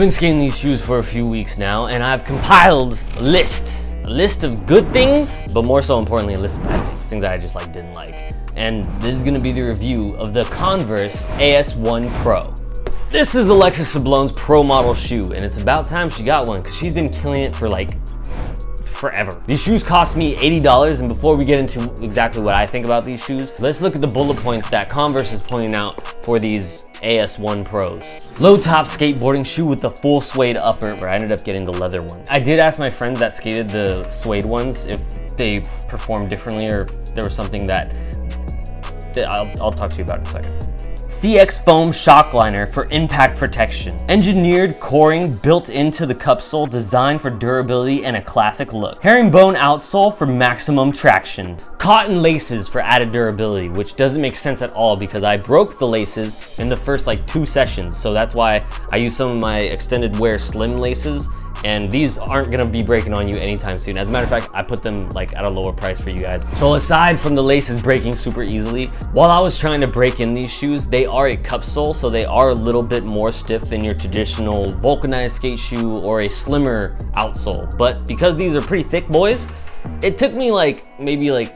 been skating these shoes for a few weeks now, and I've compiled a list of good things, but more so importantly, a list of bad things that I just didn't like. And this is gonna be the review of the Converse AS1 Pro. This is Alexis Sablone's pro model shoe, and it's about time she got one because she's been killing it for forever. These shoes cost me $80, and before we get into exactly what I think about these shoes, let's look at the bullet points that Converse is pointing out for these AS1 Pros. Low top skateboarding shoe with the full suede upper, where I ended up getting the leather one. I did ask my friends that skated the suede ones if they performed differently or if there was something that I'll talk to you about in a second. CX foam shock liner for impact protection. Engineered coring built into the cupsole, designed for durability and a classic look. Herringbone outsole for maximum traction. Cotton laces for added durability, which doesn't make sense at all because I broke the laces in the first 2 sessions. So that's why I use some of my extended wear slim laces, and these aren't gonna be breaking on you anytime soon. As a matter of fact, I put them at a lower price for you guys. So aside from the laces breaking super easily, while I was trying to break in these shoes, they are a cup sole, so they are a little bit more stiff than your traditional vulcanized skate shoe or a slimmer outsole. But because these are pretty thick boys, it took me maybe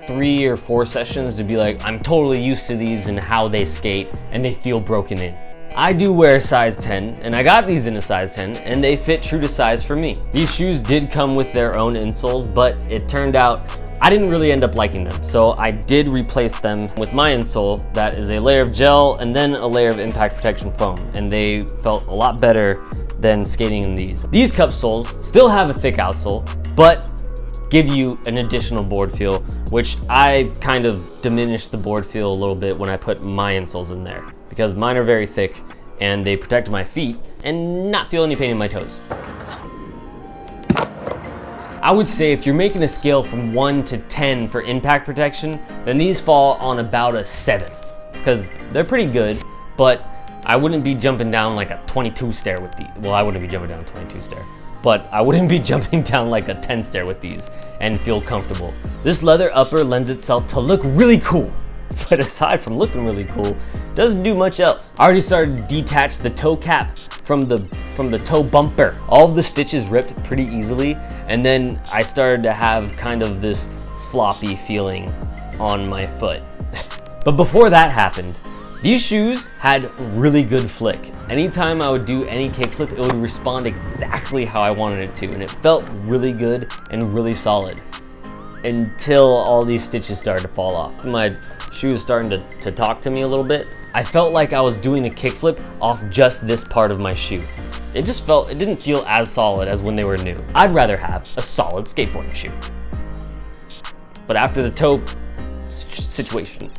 3 or 4 sessions to be I'm totally used to these and how they skate, and they feel broken in. I do wear a size 10, and I got these in a size 10, and they fit true to size for me. These shoes did come with their own insoles, but it turned out I didn't really end up liking them. So I did replace them with my insole that is a layer of gel and then a layer of impact protection foam, and they felt a lot better than skating in these. These cup soles still have a thick outsole, but give you an additional board feel, which I kind of diminished the board feel a little bit when I put my insoles in there, because mine are very thick and they protect my feet and not feel any pain in my toes. I would say if you're making a scale from 1 to 10 for impact protection, then these fall on about a 7, because they're pretty good, but I wouldn't be jumping down a 22 stair with these. Well, I wouldn't be jumping down a 22 stair, but I wouldn't be jumping down a 10 stair with these and feel comfortable. This leather upper lends itself to look really cool, but aside from looking really cool, doesn't do much else. I already started to detach the toe cap from the toe bumper. All of the stitches ripped pretty easily, and then I started to have kind of this floppy feeling on my foot. But before that happened, these shoes had really good flick. Anytime I would do any kickflip, it would respond exactly how I wanted it to, and it felt really good and really solid until all these stitches started to fall off. My shoe was starting to talk to me a little bit. I felt like I was doing a kickflip off just this part of my shoe. It didn't feel as solid as when they were new. I'd rather have a solid skateboarding shoe. But after the toe situation,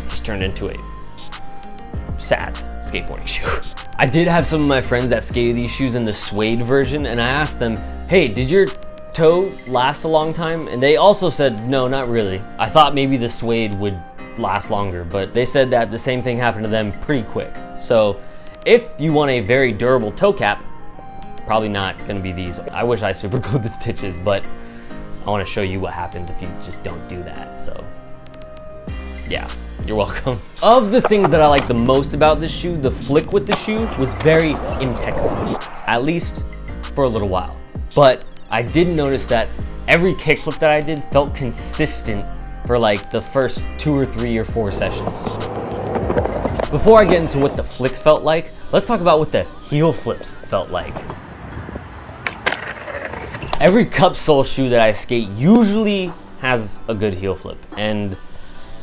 just turned into a sad skateboarding shoe. I did have some of my friends that skated these shoes in the suede version, and I asked them, hey, did your toe last a long time? And they also said, no, not really. I thought maybe the suede would last longer, but they said that the same thing happened to them pretty quick. So if you want a very durable toe cap, probably not gonna be these. I wish I super glued the stitches, but I wanna show you what happens if you just don't do that. So yeah, you're welcome. Of the things that I like the most about this shoe, the flick with the shoe was very impeccable, at least for a little while. But I did notice that every kickflip that I did felt consistent for the first 2 or 3 or 4 sessions. Before I get into what the flick felt like, let's talk about what the heel flips felt like. Every cup sole shoe that I skate usually has a good heel flip, and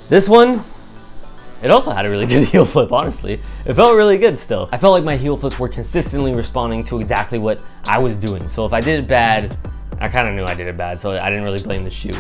this one, it also had a really good heel flip, honestly. It felt really good still. I felt like my heel flips were consistently responding to exactly what I was doing. So if I did it bad, I kind of knew I did it bad, so I didn't really blame the shoe.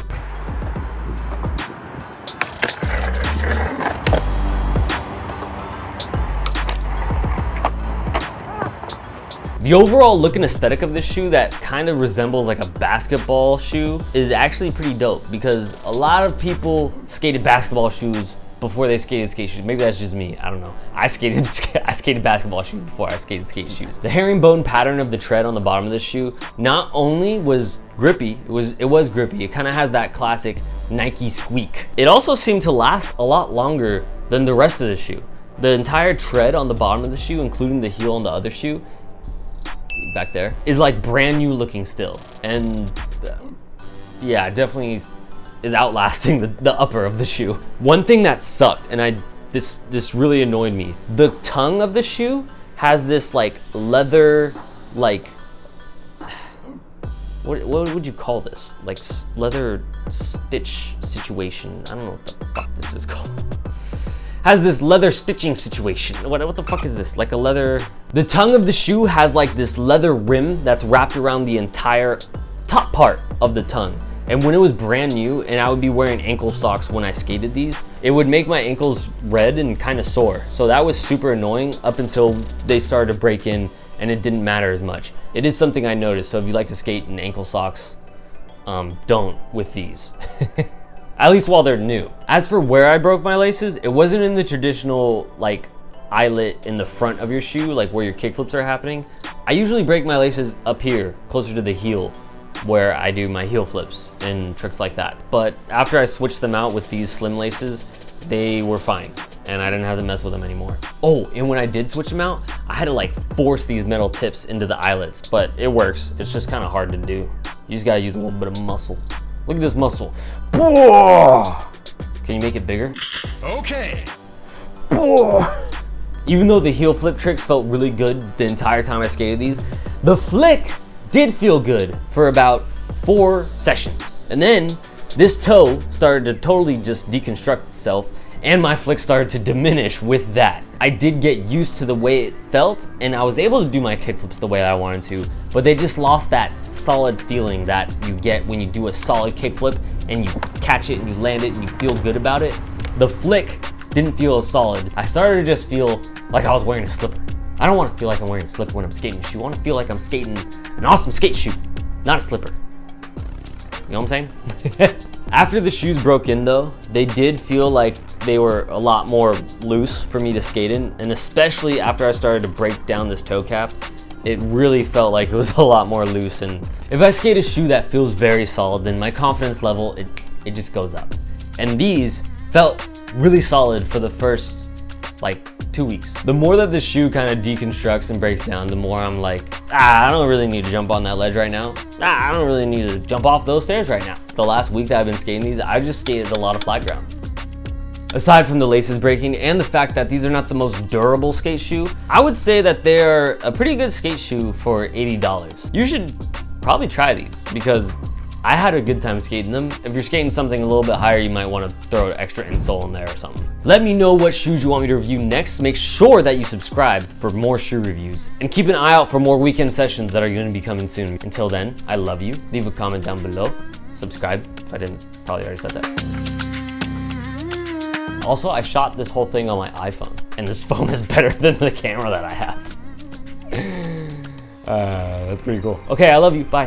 The overall look and aesthetic of this shoe that kind of resembles a basketball shoe is actually pretty dope, because a lot of people skated basketball shoes before they skated skate shoes. Maybe that's just me, I don't know. I skated basketball shoes before I skated skate shoes. The herringbone pattern of the tread on the bottom of this shoe not only was grippy, it was grippy. It kind of has that classic Nike squeak. It also seemed to last a lot longer than the rest of the shoe. The entire tread on the bottom of the shoe, including the heel on the other shoe, back there, is like brand new looking still. And yeah, definitely is outlasting the upper of the shoe. One thing that sucked, and this really annoyed me, the tongue of the shoe has this like leather, like, what would you call this? Like leather stitch situation. I don't know what the fuck this is called. Has this leather stitching situation. What the fuck is this? Like a leather, the tongue of the shoe has like this leather rim that's wrapped around the entire top part of the tongue. And when it was brand new and I would be wearing ankle socks when I skated these, it would make my ankles red and kind of sore. So that was super annoying up until they started to break in and it didn't matter as much. It is something I noticed. So if you like to skate in ankle socks, don't with these. At least while they're new. As for where I broke my laces, it wasn't in the traditional like eyelet in the front of your shoe, like where your kickflips are happening. I usually break my laces up here, closer to the heel, where I do my heel flips and tricks like that. But after I switched them out with these slim laces, they were fine and I didn't have to mess with them anymore. Oh, and when I did switch them out, I had to like force these metal tips into the eyelets, but it works. It's just kind of hard to do. You just gotta use a little bit of muscle. Look at this muscle. Can you make it bigger? Okay. Even though the heel flip tricks felt really good the entire time I skated these, the flick did feel good for about 4 sessions. And then this toe started to totally just deconstruct itself and my flick started to diminish with that. I did get used to the way it felt and I was able to do my kickflips the way I wanted to, but they just lost that solid feeling that you get when you do a solid kickflip and you catch it and you land it and you feel good about it. The flick didn't feel as solid. I started to just feel like I was wearing a slipper. I don't want to feel like I'm wearing a slipper when I'm skating a shoe. I want to feel like I'm skating an awesome skate shoe, not a slipper. You know what I'm saying? After the shoes broke in though, they did feel like they were a lot more loose for me to skate in, and especially after I started to break down this toe cap, it really felt like it was a lot more loose. And if I skate a shoe that feels very solid, then my confidence level, it just goes up. And these felt really solid for the first like 2 weeks. The more that the shoe kind of deconstructs and breaks down, the more I'm like, I don't really need to jump on that ledge right now. I don't really need to jump off those stairs right now. The last week that I've been skating these, I've just skated a lot of flat ground. Aside from the laces breaking and the fact that these are not the most durable skate shoe, I would say that they're a pretty good skate shoe for $80. You should probably try these because I had a good time skating them. If you're skating something a little bit higher, you might want to throw an extra insole in there or something. Let me know what shoes you want me to review next. Make sure that you subscribe for more shoe reviews and keep an eye out for more weekend sessions that are going to be coming soon. Until then, I love you. Leave a comment down below. Subscribe if I didn't, probably already said that. Also, I shot this whole thing on my iPhone and this phone is better than the camera that I have. That's pretty cool. Okay, I love you. Bye.